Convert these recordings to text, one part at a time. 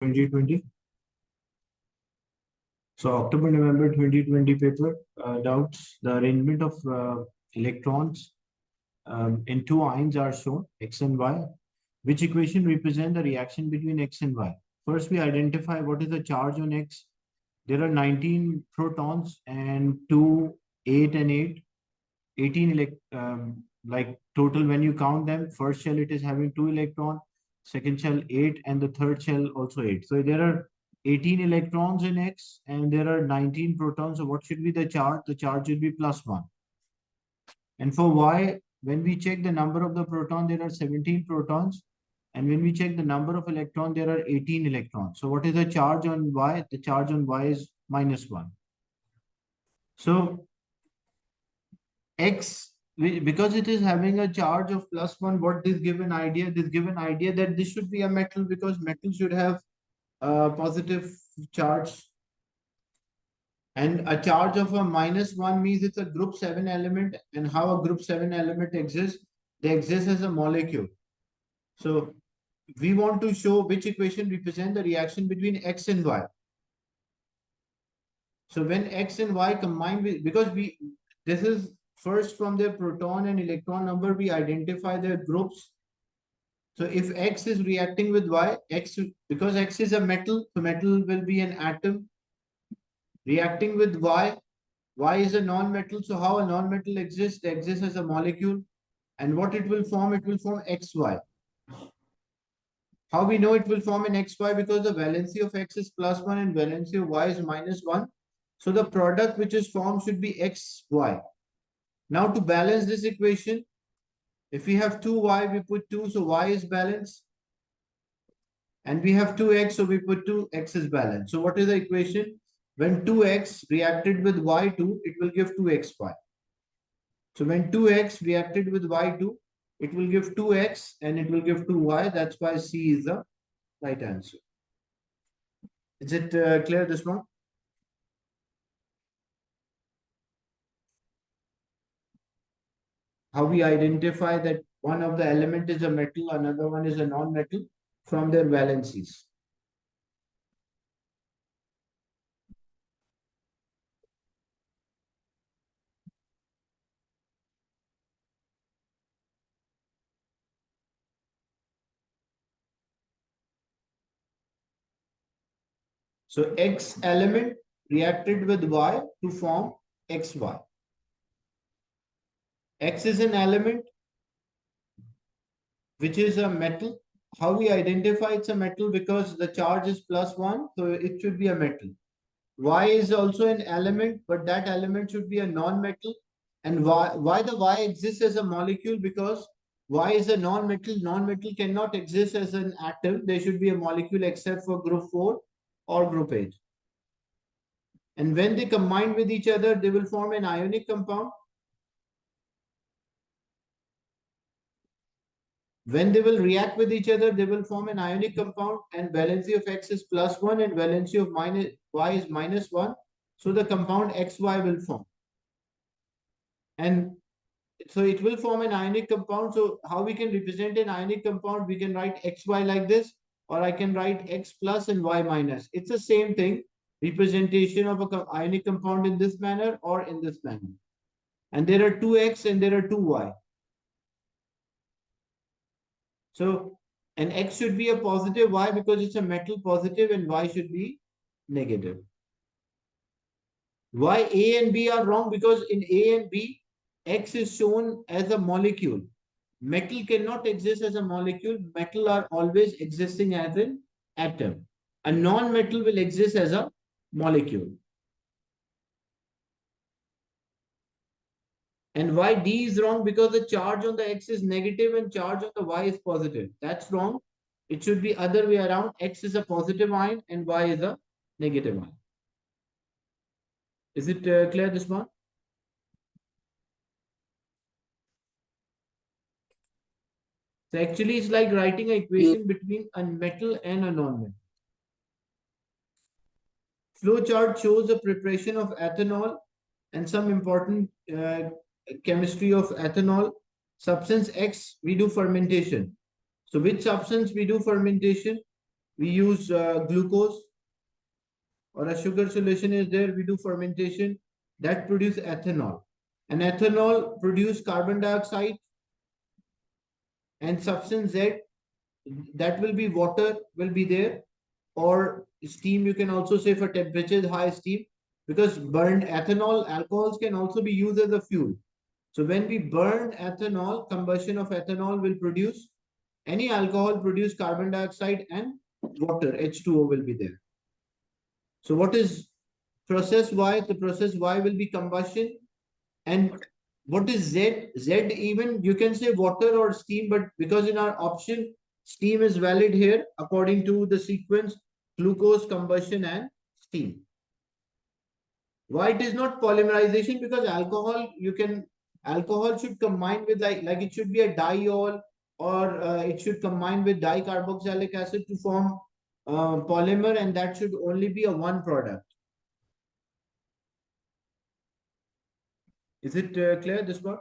2020. So October-November 2020 paper doubts the arrangement of electrons in two ions are shown, X and Y. Which equation represent the reaction between X and Y? First, we identify what is the charge on X. There are 19 protons and 2, 8 and 8. 18 like total when you count them. First shell it is having 2 electrons, second shell 8, and the third shell also 8. So there are 18 electrons in X and there are 19 protons. So what should be the charge? The charge should be +1. And for Y, when we check the number of the proton, there are 17 protons. And when we check the number of electrons, there are 18 electrons. So what is the charge on Y? The charge on Y is -1. So X, because it is having a charge of +1, what this given idea? This given idea that this should be a metal because metal should have a positive charge. And a charge of a -1 means it's a group 7 element. And how a group 7 element exists? They exist as a molecule. So we want to show which equation represent the reaction between X and Y. So when X and Y combine with, because this is first from their proton and electron number, we identify their groups. So if X is reacting with Y, because X is a metal, so metal will be an atom reacting with Y. Y is a non-metal. So how a non-metal exists? It exists as a molecule. And what it will form? It will form XY. How we know it will form an XY? Because the valency of X is +1 and valency of Y is -1. So the product which is formed should be XY. Now to balance this equation, if we have 2Y, we put 2, so Y is balanced. And we have 2X, so we put 2, X is balanced. So what is the equation? When 2X reacted with Y2, it will give 2XY. So when 2X reacted with Y2, it will give 2X and it will give 2Y. That's why C is the right answer. Is it clear, this one? How we identify that one of the element is a metal, another one is a non-metal from their valencies. So X element reacted with Y to form XY. X is an element which is a metal. How we identify it's a metal? Because the charge is +1, so it should be a metal. Y is also an element, but that element should be a non-metal. And why the Y exists as a molecule? Because Y is a non-metal. Non-metal cannot exist as an atom. There should be a molecule except for group 4 or group 8. And when they combine with each other, they will form an ionic compound. When they will react with each other, they will form an ionic compound, and valency of X is +1 and valency of Y is -1. So the compound XY will form. And so it will form an ionic compound. So how we can represent an ionic compound? We can write XY like this, or I can write X plus and Y minus. It's the same thing. Representation of a ionic compound in this manner or in this manner. And there are 2X and there are 2Y. So an X should be a positive. Why? Because it's a metal positive, and Y should be negative. Why A and B are wrong? Because in A and B, X is shown as a molecule. Metal cannot exist as a molecule. Metal are always existing as an atom. A non-metal will exist as a molecule. And why D is wrong? Because the charge on the X is negative and charge on the Y is positive. That's wrong. It should be other way around. X is a positive ion and Y is a negative ion. Is it clear, this one? So actually it's like writing an equation between a metal and a non-metal. Flow chart shows the preparation of ethanol and some important chemistry of ethanol. Substance X, we do fermentation. So which substance we do fermentation? we use glucose, or a sugar solution is there, we do fermentation, that produce ethanol. And ethanol produce carbon dioxide, and substance Z, that will be water, will be there, or steam, you can also say for temperatures high, steam, because burned ethanol, alcohols can also be used as a fuel. So when we burn ethanol, combustion of ethanol will produce, any alcohol produce carbon dioxide and water, H2O will be there. So what is process Y? The process Y will be combustion. And what is Z? Z, even you can say water or steam, but because in our option, steam is valid here according to the sequence, glucose, combustion, and steam. Why it is not polymerization? Because alcohol, alcohol should combine with like it should be a diol, or it should combine with dicarboxylic acid to form polymer, and that should only be a one product. Is it clear, this one?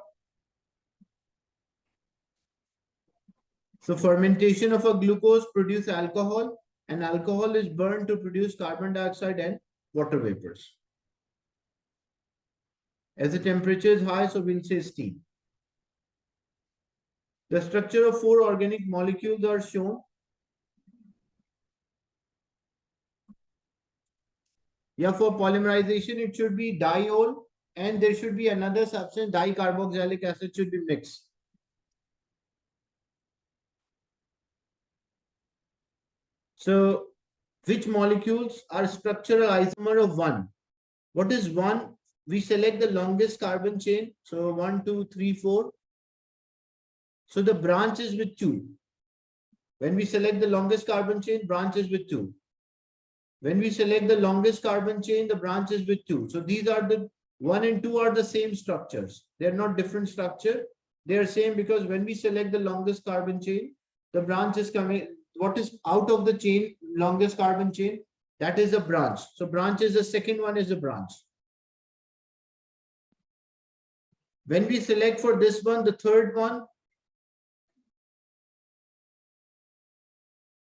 So fermentation of a glucose produce alcohol, and alcohol is burned to produce carbon dioxide and water vapors. As the temperature is high, so we'll say steam. The structure of 4 organic molecules are shown. Yeah, for polymerization, it should be diol, and there should be another substance, dicarboxylic acid should be mixed. So, which molecules are structural isomer of 1? What is 1? We select the longest carbon chain. So, 1, 2, 3, 4. So, the branch is with 2. When we select the longest carbon chain, branch is with 2. When we select the longest carbon chain, the branch is with 2. So, these are the 1 and 2 are the same structures. They are not different structure. They are same because when we select the longest carbon chain, the branch is coming. What is out of the chain, longest carbon chain? That is a branch. So branch is the second one is a branch. When we select for this one, the third one,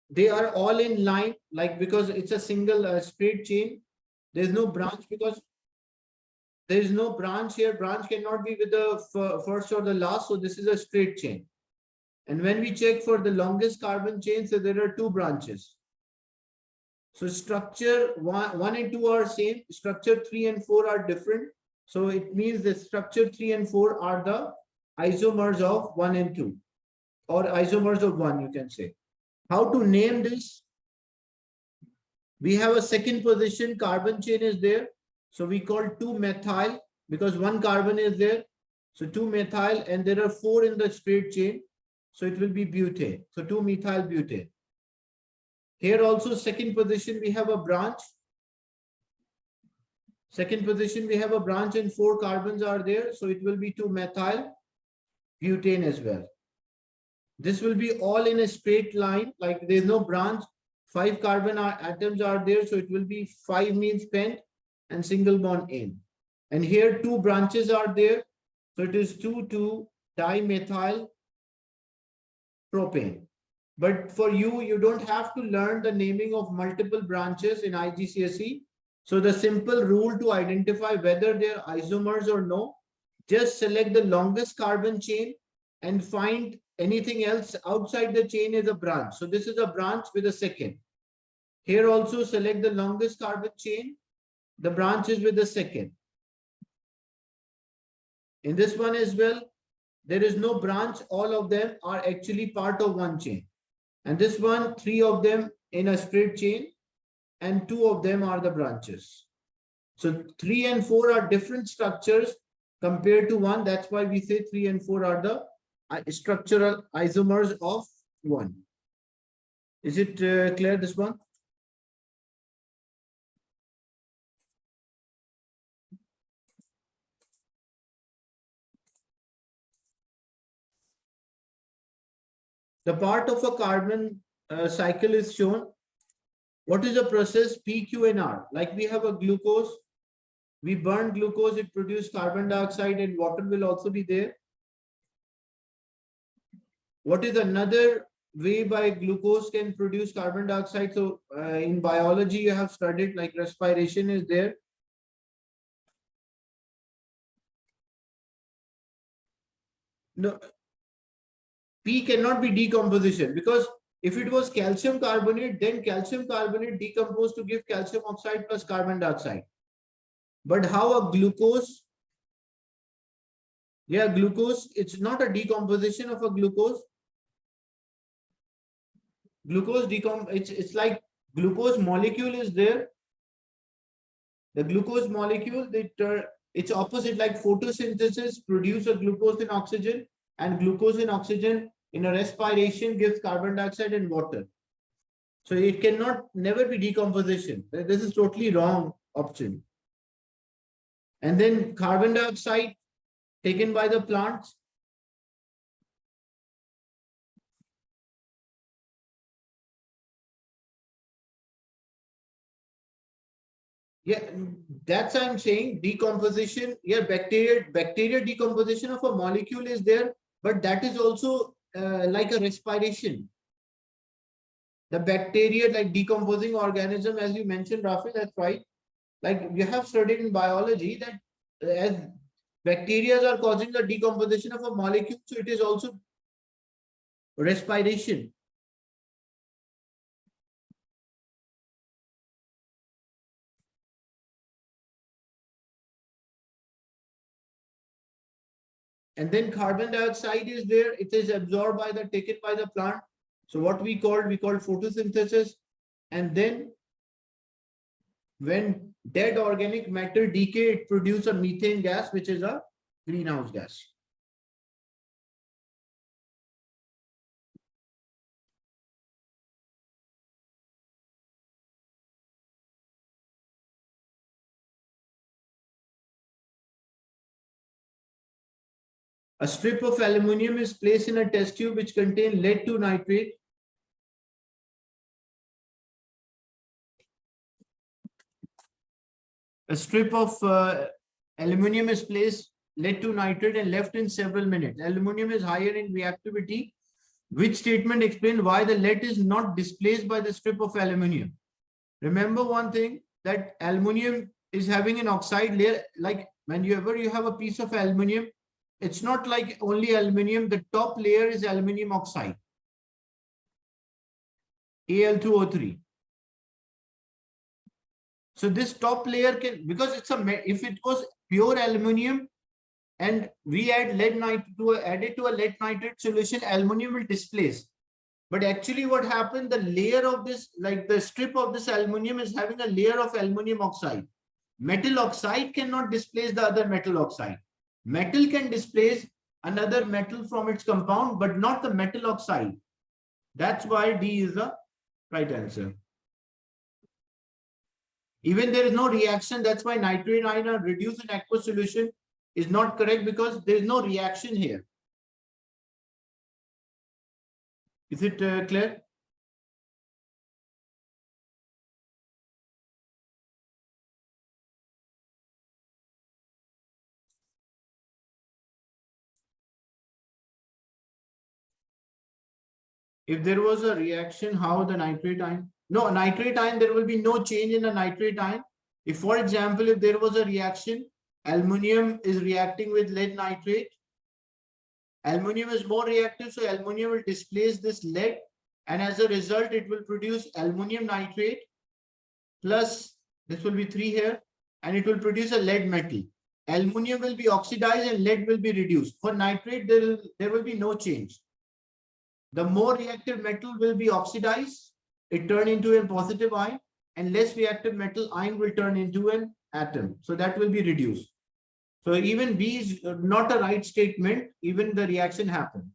they are all in line, like because it's a single straight chain. There's no branch because there is no branch here. Branch cannot be with the first or the last. So this is a straight chain. And when we check for the longest carbon chain, so there are 2 branches. So structure 1 and 2 are same. Structure 3 and 4 are different. So it means the structure 3 and 4 are the isomers of 1 and 2, or isomers of 1, you can say. How to name this? We have a second position carbon chain is there. So we call 2-methyl because 1 carbon is there. So 2-methyl, and there are 4 in the straight chain. So it will be butane. So 2-methyl butane. Here also second position we have a branch. Second position we have a branch and 4 carbons are there. So it will be 2-methyl butane as well. This will be all in a straight line, like there is no branch. 5 carbon atoms are there. So it will be 5 means pent and single bond in. And here 2 branches are there. So it is 2,2-dimethyl propane. But for you, you don't have to learn the naming of multiple branches in IGCSE. So the simple rule to identify whether they're isomers or no, just select the longest carbon chain and find anything else outside the chain is a branch. So this is a branch with a second. Here also select the longest carbon chain. The branch is with the second. In this one as well, there is no branch. All of them are actually part of one chain. And this one, 3 of them in a straight chain, and 2 of them are the branches. So 3 and 4 are different structures compared to 1. That's why we say 3 and 4 are the structural isomers of 1. Is it clear, this one? The part of a carbon cycle is shown. What is the process? P, Q, and R. Like we have a glucose. We burn glucose, it produces carbon dioxide, and water will also be there. What is another way by glucose can produce carbon dioxide? So in biology, you have studied like respiration is there. No, P cannot be decomposition, because if it was calcium carbonate, then calcium carbonate decomposed to give calcium oxide plus carbon dioxide. But how a glucose? Yeah, glucose, it's not a decomposition of a glucose. It's like glucose molecule is there. The glucose molecule, it's opposite, like photosynthesis produce a glucose in oxygen, and glucose in oxygen in a respiration gives carbon dioxide and water. So it cannot never be decomposition. This is totally wrong option. And then carbon dioxide taken by the plants. Yeah, that's I'm saying decomposition. Yeah, bacteria decomposition of a molecule is there, but that is also like a respiration. The bacteria, like decomposing organism, as you mentioned, Rafi, that's right. Like we have studied in biology that as bacteria are causing the decomposition of a molecule, so it is also respiration. And then carbon dioxide is there. It is absorbed by the taken by the plant. So what we called photosynthesis. And then when dead organic matter decay, it produces a methane gas, which is a greenhouse gas. A strip of aluminium is placed in a test tube which contains lead to nitrate. A strip of aluminium is placed, lead to nitrate, and left in several minutes. Aluminium is higher in reactivity. Which statement explains why the lead is not displaced by the strip of aluminium? Remember one thing, that aluminium is having an oxide layer. Like whenever you have a piece of aluminium, it's not like only aluminium. The top layer is aluminium oxide, Al2O3. So this top layer can, because it's if it was pure aluminium and we add lead nitrate added to a lead nitrate solution, aluminium will displace. But actually what happened, the layer of this, like the strip of this aluminium is having a layer of aluminium oxide. Metal oxide cannot displace the other metal oxide. Metal can displace another metal from its compound, but not the metal oxide. That's why D is the right answer. Even there is no reaction, that's why nitrate ion or reduced in aqueous solution is not correct, because there is no reaction here. Is it clear? If there was a reaction, how the nitrate ion? No, nitrate ion, there will be no change in the nitrate ion. If, for example, if there was a reaction, aluminium is reacting with lead nitrate. Aluminium is more reactive, so aluminium will displace this lead, and as a result, it will produce aluminium nitrate plus this will be 3 here, and it will produce a lead metal. Aluminium will be oxidized and lead will be reduced. For nitrate, there will be no change. The more reactive metal will be oxidized, it turn into a positive ion, and less reactive metal ion will turn into an atom. So that will be reduced. So even B is not a right statement, even the reaction happened.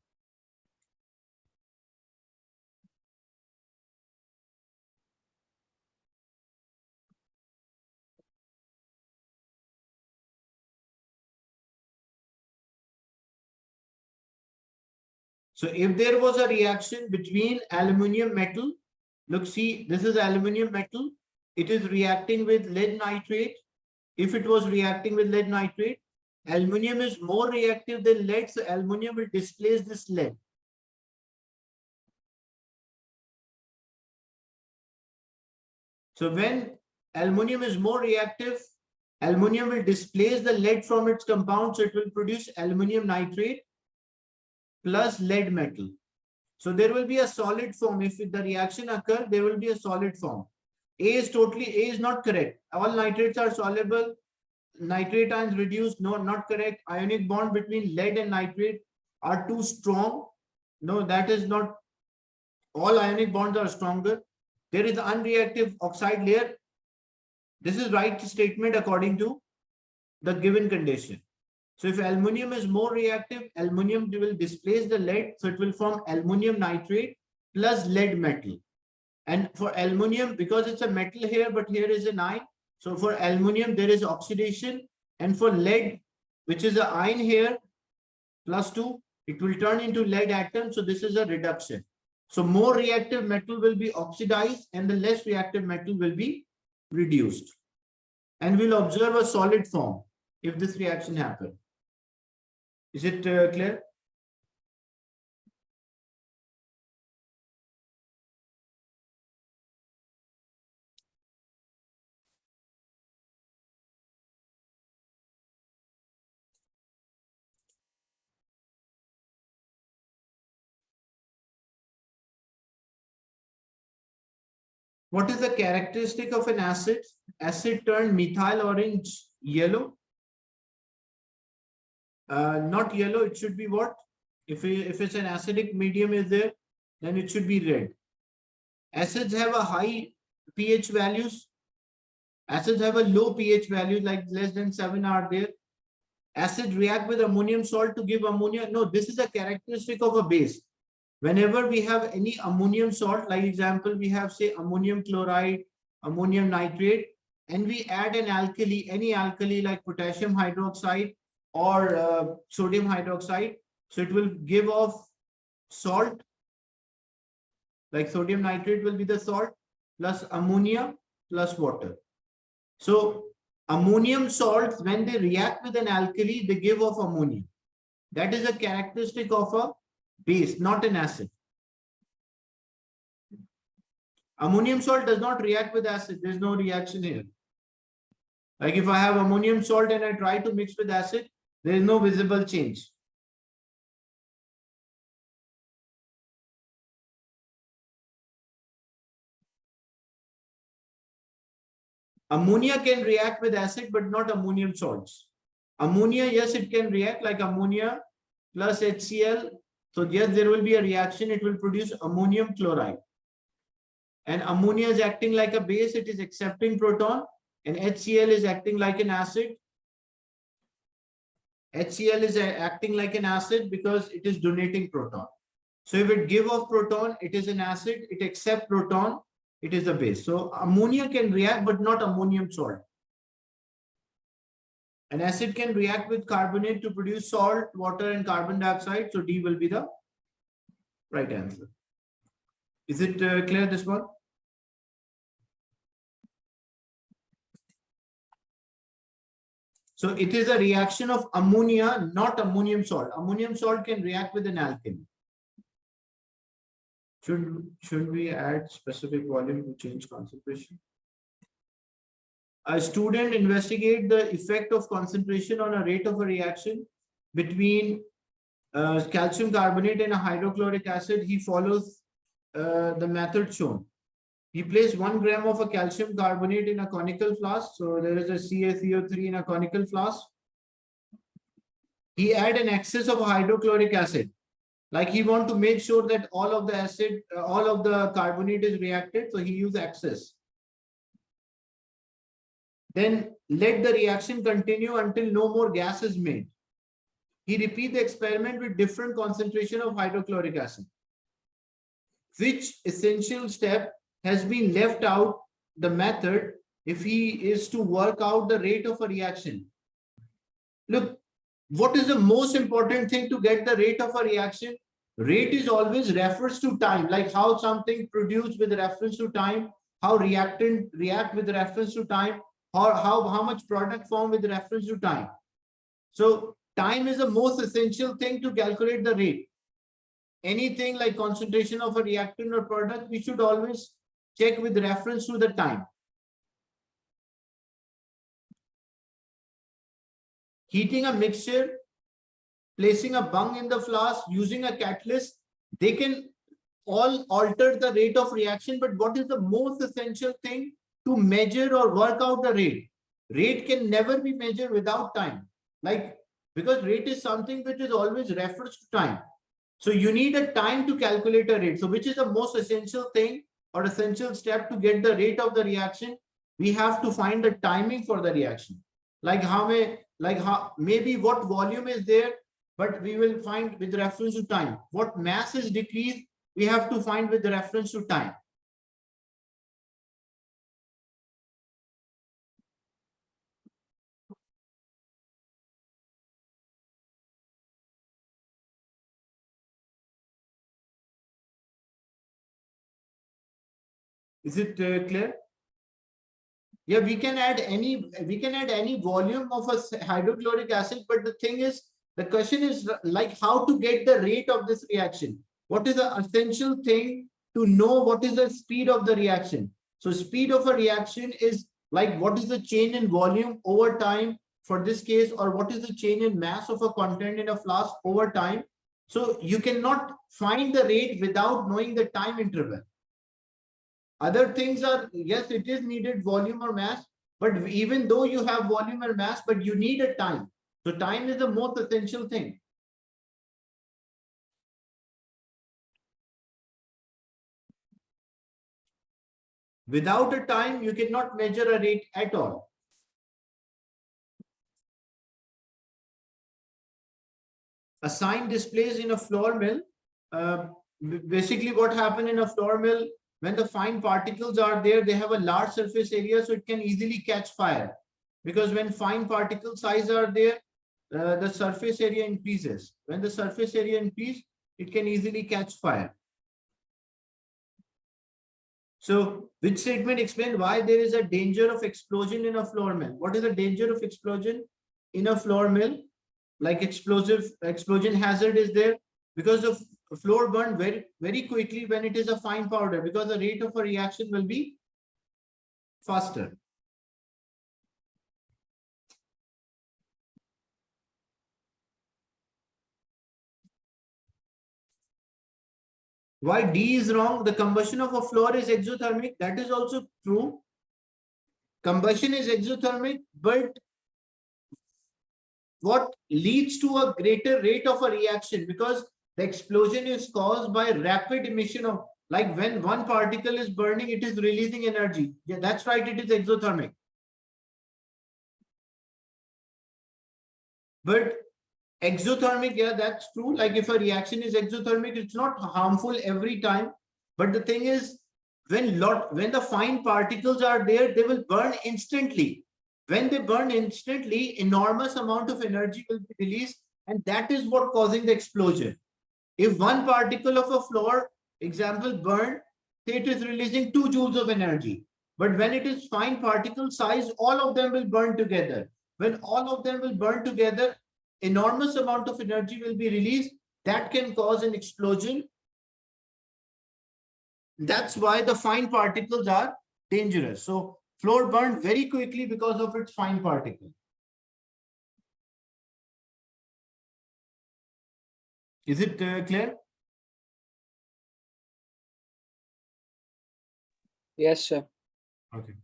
So if there was a reaction between aluminium metal, look, see, this is aluminium metal. It is reacting with lead nitrate. If it was reacting with lead nitrate, aluminium is more reactive than lead, so aluminium will displace this lead. So when aluminum is more reactive, aluminum will displace the lead from its compound, so it will produce aluminum nitrate plus lead metal. So there will be a solid form. If the reaction occurs, there will be a solid form. A is not correct. All nitrates are soluble. Nitrate ions reduced. No, not correct. Ionic bond between lead and nitrate are too strong. No, that is not. All ionic bonds are stronger. There is unreactive oxide layer. This is right statement according to the given condition. So if aluminum is more reactive, aluminum will displace the lead, so it will form aluminum nitrate plus lead metal. And for aluminum, because it's a metal here, but here is an ion. So for aluminum, there is oxidation. And for lead, which is an ion here, +2, it will turn into lead atom. So this is a reduction. So more reactive metal will be oxidized and the less reactive metal will be reduced. And we'll observe a solid form if this reaction happens. Is it clear? What is the characteristic of an acid? Acid turned methyl orange yellow. Not yellow, it should be what? If it's an acidic medium is there, then it should be red. Acids have a high pH values. Acids have a low pH value, like less than 7 are there. Acid react with ammonium salt to give ammonia. No, this is a characteristic of a base. Whenever we have any ammonium salt, like example, we have say ammonium chloride, ammonium nitrate, and we add an alkali, any alkali like potassium hydroxide or sodium hydroxide. So it will give off salt, like sodium nitrate will be the salt plus ammonia plus water. So ammonium salts, when they react with an alkali, they give off ammonia. That is a characteristic of a base, not an acid. Ammonium salt does not react with acid. There's no reaction here. Like if I have ammonium salt and I try to mix with acid, there is no visible change. Ammonia can react with acid, but not ammonium salts. Ammonia, yes, it can react like ammonia plus HCl. So yes, there will be a reaction. It will produce ammonium chloride. And ammonia is acting like a base. It is accepting proton. And HCl is acting like an acid. HCl is acting like an acid because it is donating proton. So if it give off proton, it is an acid. It accepts proton. It is a base. So ammonia can react, but not ammonium salt. An acid can react with carbonate to produce salt, water, and carbon dioxide. So D will be the right answer. Is it clear, this one? So it is a reaction of ammonia, not ammonium salt. Ammonium salt can react with an alkene. Should we add specific volume to change concentration? A student investigate the effect of concentration on a rate of a reaction between calcium carbonate and a hydrochloric acid. He follows the method shown. He placed 1 gram of a calcium carbonate in a conical flask. So there is a CaCO3 in a conical flask. He add an excess of hydrochloric acid. Like he want to make sure that all of the acid, all of the carbonate is reacted. So he use excess. Then let the reaction continue until no more gas is made. He repeat the experiment with different concentration of hydrochloric acid. Which essential step has been left out the method if he is to work out the rate of a reaction? Look, what is the most important thing to get the rate of a reaction? Rate is always refers to time, like how something produced with reference to time, how reactant react with reference to time, or how much product form with reference to time. So time is the most essential thing to calculate the rate. Anything like concentration of a reactant or product, we should always check with reference to the time. heating a mixture, placing a bung in the flask, using a catalyst, they can all alter the rate of reaction. But what is the most essential thing to measure or work out the rate? Rate can never be measured without time. Like, because rate is something which is always refers to time. So you need a time to calculate a rate. So which is the most essential thing or essential step to get the rate of the reaction? We have to find the timing for the reaction. Like how maybe what volume is there, but we will find with reference to time. What mass is decreased, we have to find with reference to time. Is it clear? Yeah, we can add any volume of a hydrochloric acid, but the thing is, the question is like how to get the rate of this reaction. What is the essential thing to know what is the speed of the reaction? So speed of a reaction is like what is the change in volume over time for this case, or what is the change in mass of a content in a flask over time. So you cannot find the rate without knowing the time interval. Other things are, yes, it is needed volume or mass, but even though you have volume or mass, but you need a time. So time is the most essential thing. Without a time, you cannot measure a rate at all. A sign displays in a flour mill. Basically, what happens in a flour mill, when the fine particles are there, they have a large surface area, so it can easily catch fire. Because when fine particle size are there, the surface area increases. When the surface area increases, it can easily catch fire. So, which statement explains why there is a danger of explosion in a flour mill? What is the danger of explosion in a flour mill? Like explosion hazard is there because the flour burn very quickly when it is a fine powder, because the rate of a reaction will be faster. Why D is wrong? The combustion of a flour is exothermic. That is also true. Combustion is exothermic, but what leads to a greater rate of a reaction, because the explosion is caused by rapid emission of, like when one particle is burning, it is releasing energy. Yeah, that's right, it is exothermic. But exothermic, yeah, that's true. Like if a reaction is exothermic, it's not harmful every time. But the thing is, when the fine particles are there, they will burn instantly. When they burn instantly, enormous amount of energy will be released, and that is what causing the explosion. If one particle of a flour, example, burn, it is releasing 2 joules of energy. But when it is fine particle size, all of them will burn together. When all of them will burn together, enormous amount of energy will be released that can cause an explosion. That's why the fine particles are dangerous. So flour burned very quickly because of its fine particle. Is it clear? Yes, sir. Okay.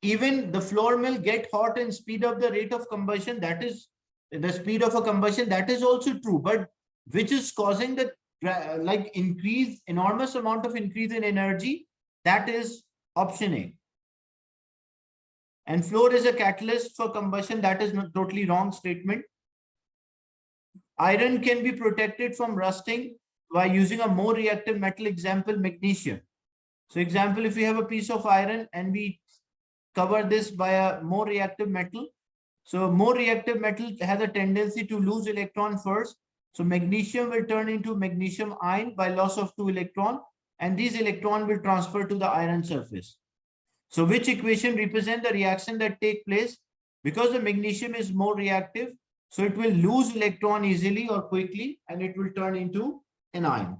Even the flour mill get hot and speed up the rate of combustion. That is the speed of a combustion. That is also true. But which is causing the like increase, enormous amount of increase in energy? That is option A. And flour is a catalyst for combustion. That is not totally wrong statement. Iron can be protected from rusting by using a more reactive metal, example, magnesium. So example, if we have a piece of iron and we cover this by a more reactive metal. So more reactive metal has a tendency to lose electron first. So magnesium will turn into magnesium ion by loss of 2 electron, and these electron will transfer to the iron surface. So which equation represent the reaction that take place? Because the magnesium is more reactive, so it will lose electron easily or quickly, and it will turn into an ion.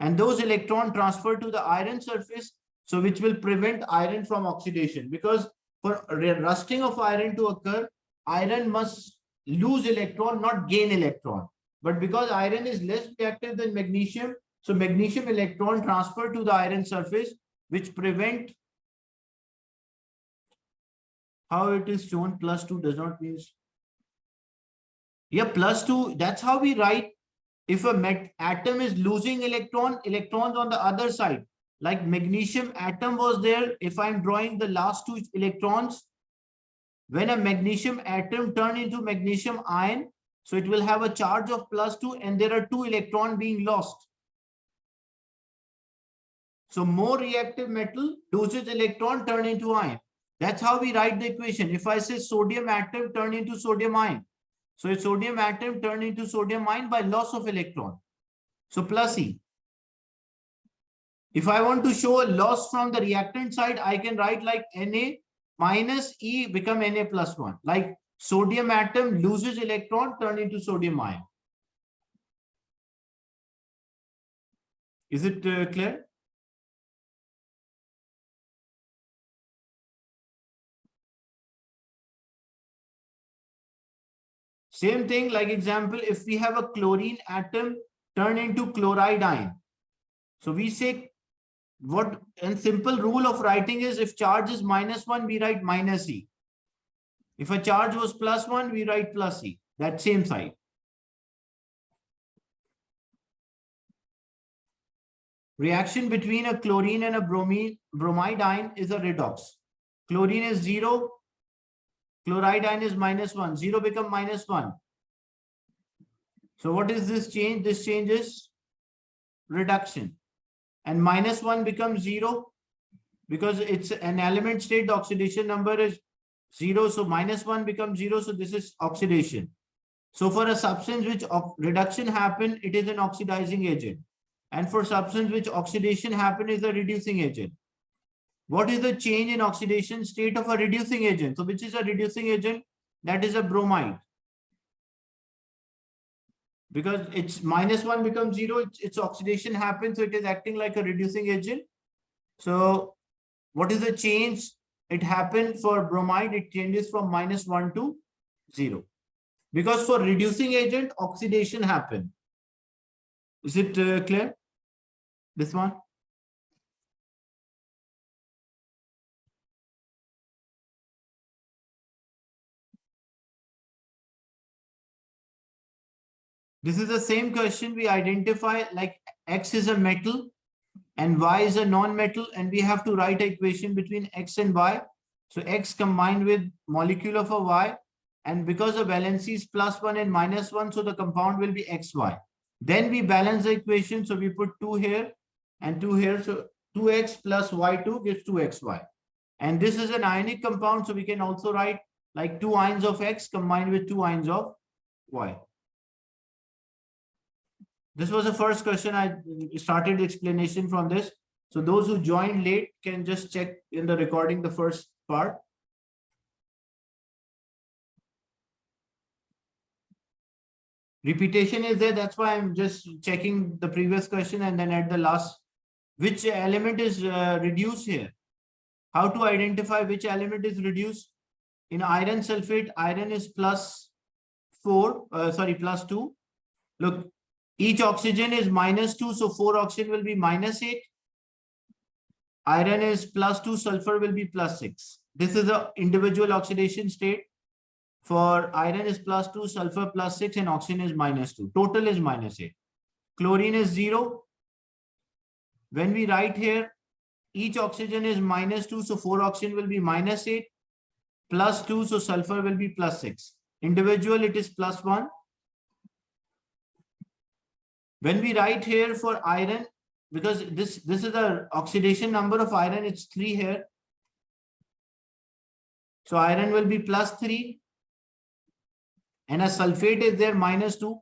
And those electrons transfer to the iron surface, so which will prevent iron from oxidation. Because for rusting of iron to occur, iron must lose electron, not gain electron. But because iron is less reactive than magnesium, so magnesium electron transfer to the iron surface, which prevent, how it is shown, +2 does not mean, yeah, +2, that's how we write. If a atom is losing electrons on the other side, like magnesium atom was there, if I'm drawing the last 2 electrons, when a magnesium atom turn into magnesium ion, so it will have a charge of +2 and there are 2 electrons being lost. So more reactive metal loses electron, turn into ion. That's how we write the equation. If I say sodium atom turn into sodium ion, so a sodium atom turn into sodium ion by loss of electron. So plus E. If I want to show a loss from the reactant side, I can write like Na minus E become Na plus 1. Like sodium atom loses electron, turn into sodium ion. Is it clear? Same thing, like example, if we have a chlorine atom turn into chloride ion. So we say what, and simple rule of writing is if charge is -1, we write minus E. If a charge was +1, we write plus E, that same side. Reaction between a chlorine and a bromide ion is a redox. Chlorine is 0, chloride ion is -1, 0 become -1. So what is this change? This change is reduction. And -1 becomes 0 because it's an element state, the oxidation number is 0. So -1 becomes 0. So this is oxidation. So for a substance which reduction happen, it is an oxidizing agent. And for substance which oxidation happen is a reducing agent. What is the change in oxidation state of a reducing agent? So which is a reducing agent? That is a bromide. Because it's -1 becomes 0, its oxidation happens, so it is acting like a reducing agent. So what is the change? It happened for bromide, it changes from -1 to 0. Because for reducing agent, oxidation happen. Is it clear? This one? This is the same question. We identify like X is a metal and Y is a non-metal, and we have to write an equation between X and Y. So X combined with molecule of a Y, and because the valency is +1 and -1, so the compound will be XY. Then we balance the equation. So we put 2 here and 2 here. So 2X plus Y2 gives 2XY. And this is an ionic compound. So we can also write like 2 ions of X combined with 2 ions of Y. This was the first question. I started the explanation from this. So those who joined late can just check in the recording the first part. Repetition is there. That's why I'm just checking the previous question and then at the last, which element is reduced here? How to identify which element is reduced? In iron sulfate, iron is +2. Look, each oxygen is -2, so 4 oxygen will be -8. Iron is +2, sulfur will be +6. This is the individual oxidation state. For iron is +2, sulfur +6, and oxygen is -2. Total is -8. Chlorine is 0. When we write here, each oxygen is -2, so 4 oxygen will be -8. +2, so sulfur will be +6. Individual, it is +1. When we write here for iron, because this is the oxidation number of iron, it's 3 here. So iron will be +3. And a sulfate is there -2.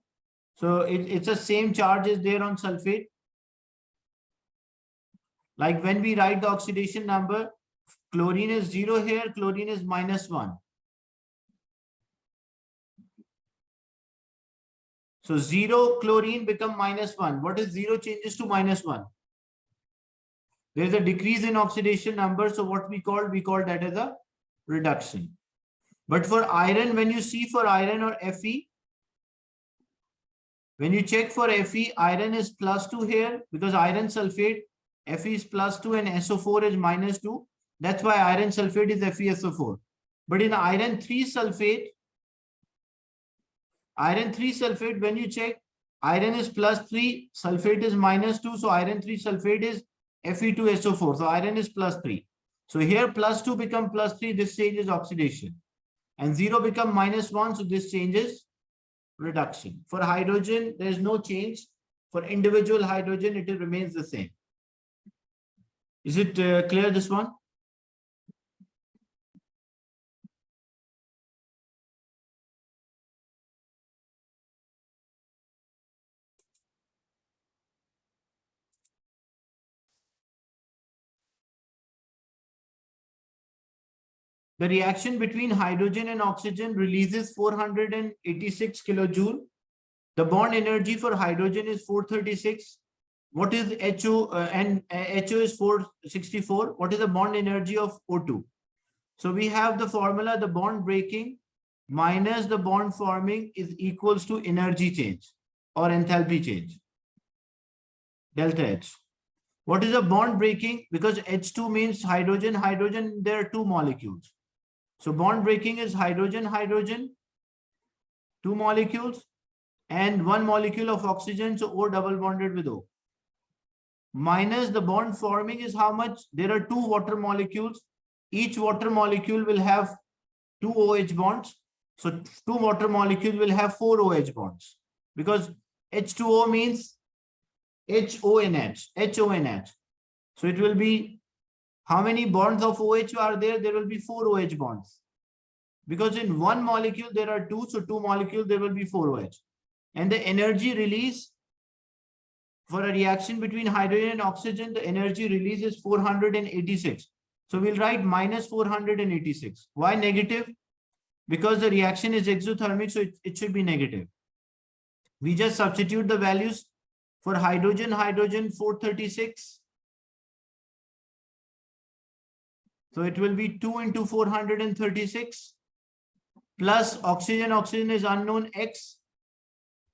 So it's the same charge is there on sulfate. Like when we write the oxidation number, chlorine is 0 here, chlorine is -1. So 0 chlorine become -1. What is 0 changes to -1? There is a decrease in oxidation number. So what we call that as a reduction. But for iron, when you see for iron or Fe, when you check for Fe, iron is +2 here because iron sulfate, Fe is +2 and SO4 is -2. That's why iron sulfate is FeSO4. But in iron 3 sulfate, when you check, iron is +3, sulfate is -2. So iron 3 sulfate is Fe2SO4. So iron is +3. So here +2 become +3. This changes oxidation. And 0 become -1. So this changes reduction. For hydrogen, there is no change. For individual hydrogen, it remains the same. Is it clear, this one? The reaction between hydrogen and oxygen releases 486 kilojoule. The bond energy for hydrogen is 436. What is HO? And HO is 464. What is the bond energy of O2? So we have the formula, the bond breaking minus the bond forming is equals to energy change or enthalpy change, delta H. What is the bond breaking? Because H2 means hydrogen, hydrogen, there are two molecules. So bond breaking is hydrogen, hydrogen, two molecules, and one molecule of oxygen, so O double bonded with O. Minus the bond forming is how much? There are two water molecules. Each water molecule will have two OH bonds. So two water molecules will have four OH bonds. Because H2O means HONH, HONH. So it will be, how many bonds of OH are there? There will be four OH bonds. Because in one molecule, there are two, so two molecules, there will be four OH. And the energy release for a reaction between hydrogen and oxygen, the energy release is 486. So we'll write minus 486. Why negative? Because the reaction is exothermic, so it should be negative. We just substitute the values for hydrogen, 436. So it will be 2 into 436 plus oxygen, oxygen is unknown, X,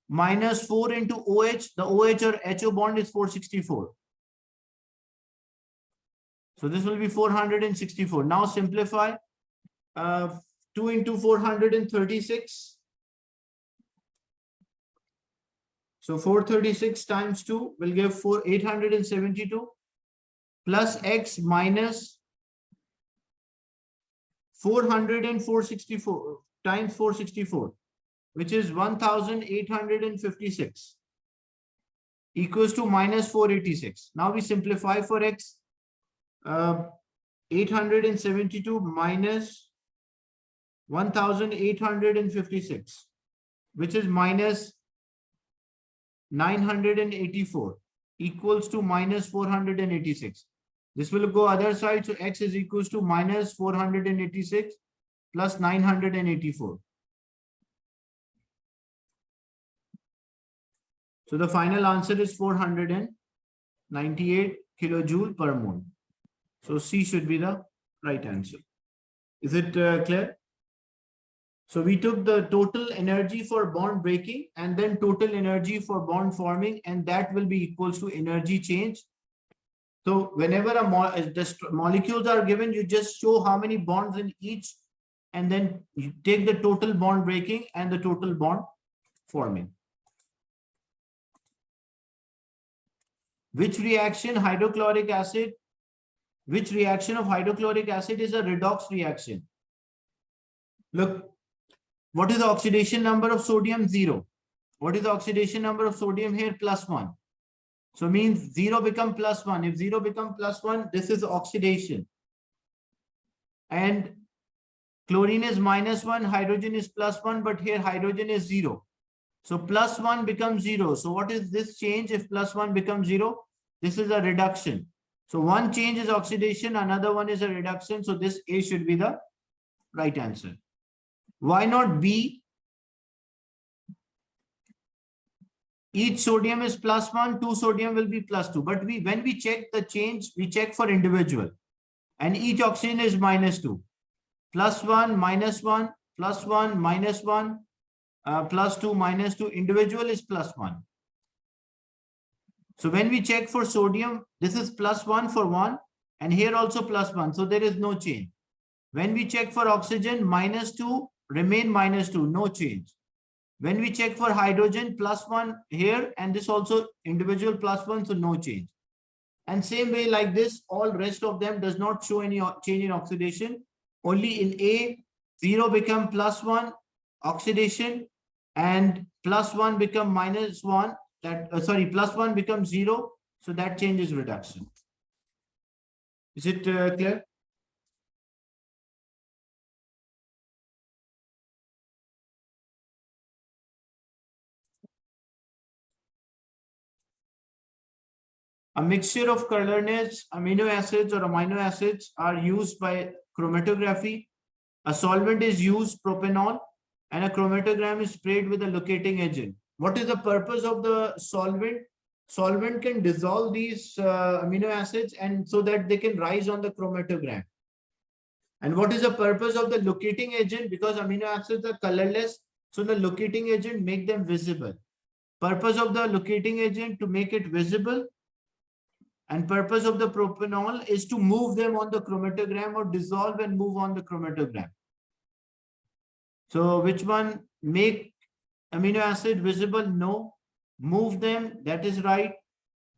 minus 4 into OH, the OH or HO bond is 464. So this will be 464. Now simplify. 2 into 436. So 436 times 2 will give 872 plus X minus 400 and 464 times 464, which is 1856 equals to minus 486. Now we simplify for X. 872 minus 1856, which is minus 984 equals to minus 486. This will go other side. So X is equals to minus 486 plus 984. So the final answer is 498 kilojoule per mole. So C should be the right answer. Is it clear? So we took the total energy for bond breaking and then total energy for bond forming, and that will be equals to energy change. So whenever the molecules are given, you just show how many bonds in each, and then you take the total bond breaking and the total bond forming. Which reaction of hydrochloric acid is a redox reaction? Look, what is the oxidation number of sodium? 0. What is the oxidation number of sodium here? +1. So means 0 become +1. If 0 become +1, this is oxidation. And chlorine is -1, hydrogen is +1, but here hydrogen is 0. So +1 becomes 0. So what is this change if +1 becomes 0? This is a reduction. So one change is oxidation, another one is a reduction. So this A should be the right answer. Why not B? Each sodium is +1, 2 sodium will be +2. But when we check the change, we check for individual. And each oxygen is -2. +1, -1, +1, -1, +2, -2. Individual is +1. So when we check for sodium, this is +1 for 1, and here also +1. So there is no change. When we check for oxygen, -2, remain -2, no change. When we check for hydrogen, +1 here, and this also individual +1, so no change. And same way like this, all rest of them does not show any change in oxidation. Only in A, 0 become +1 oxidation, and +1 become -1. That +1 becomes 0. So that changes reduction. Is it clear? A mixture of colorless amino acids or amino acids are used by chromatography. A solvent is used, propanol, and a chromatogram is sprayed with a locating agent. What is the purpose of the solvent? Solvent can dissolve these amino acids and so that they can rise on the chromatogram. And what is the purpose of the locating agent? Because amino acids are colorless, so the locating agent make them visible. Purpose of the locating agent to make it visible, and purpose of the propanol is to move them on the chromatogram or dissolve and move on the chromatogram. So which one? Make amino acid visible? No. Move them, that is right.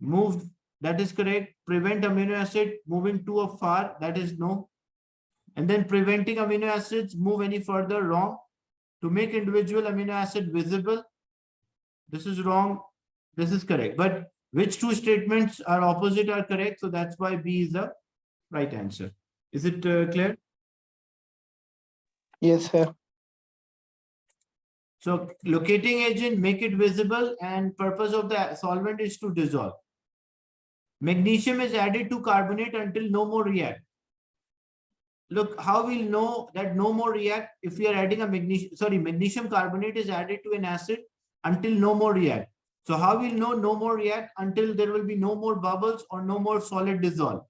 Move, that is correct. Prevent amino acid moving too far, that is no. And then preventing amino acids move any further, wrong. To make individual amino acid visible, this is wrong, this is correct. But which two statements are opposite are correct? So that's why B is the right answer. Is it clear? Yes, sir. So locating agent, make it visible, and purpose of the solvent is to dissolve. Magnesium is added to carbonate until no more react. Look, how we'll know that no more react if we are adding a magnesium carbonate is added to an acid until no more react. So how we'll know no more react? Until there will be no more bubbles or no more solid dissolve.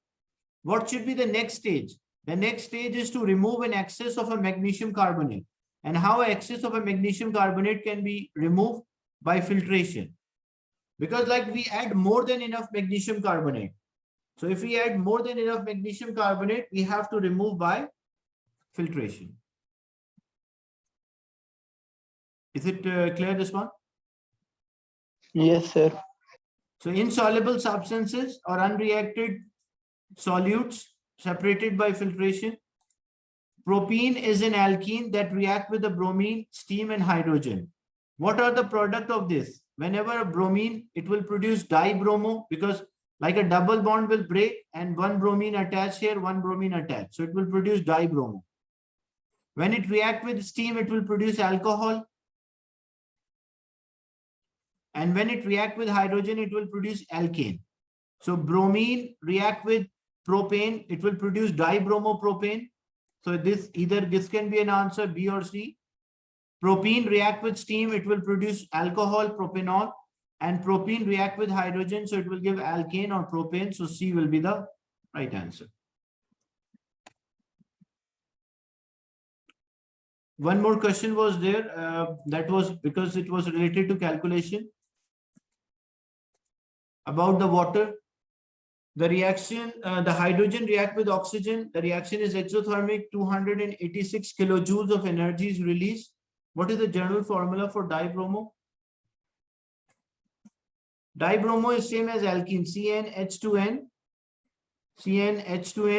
What should be the next stage? The next stage is to remove an excess of a magnesium carbonate. And how excess of a magnesium carbonate can be removed? By filtration. Because like we add more than enough magnesium carbonate. So if we add more than enough magnesium carbonate, we have to remove by filtration. Is it clear, this one? Yes, sir. So insoluble substances or unreacted solutes separated by filtration. Propene is an alkene that react with the bromine, steam, and hydrogen. What are the product of this? Whenever a bromine, it will produce dibromo, because like a double bond will break and one bromine attached here, one bromine attached. So it will produce dibromo. When it react with steam, it will produce alcohol. And when it react with hydrogen, it will produce alkane. So bromine react with propane, it will produce dibromopropane. So this can be an answer, B or C. Propene react with steam, it will produce alcohol, propanol, and propene react with hydrogen, so it will give alkane or propane. So C will be the right answer. One more question was there, that was because it was related to calculation about the water. The reaction, the hydrogen react with oxygen. The reaction is exothermic, 286 kilojoules of energy is released. What is the general formula for dibromo? Dibromo is same as alkene, CnH2n. CnH2n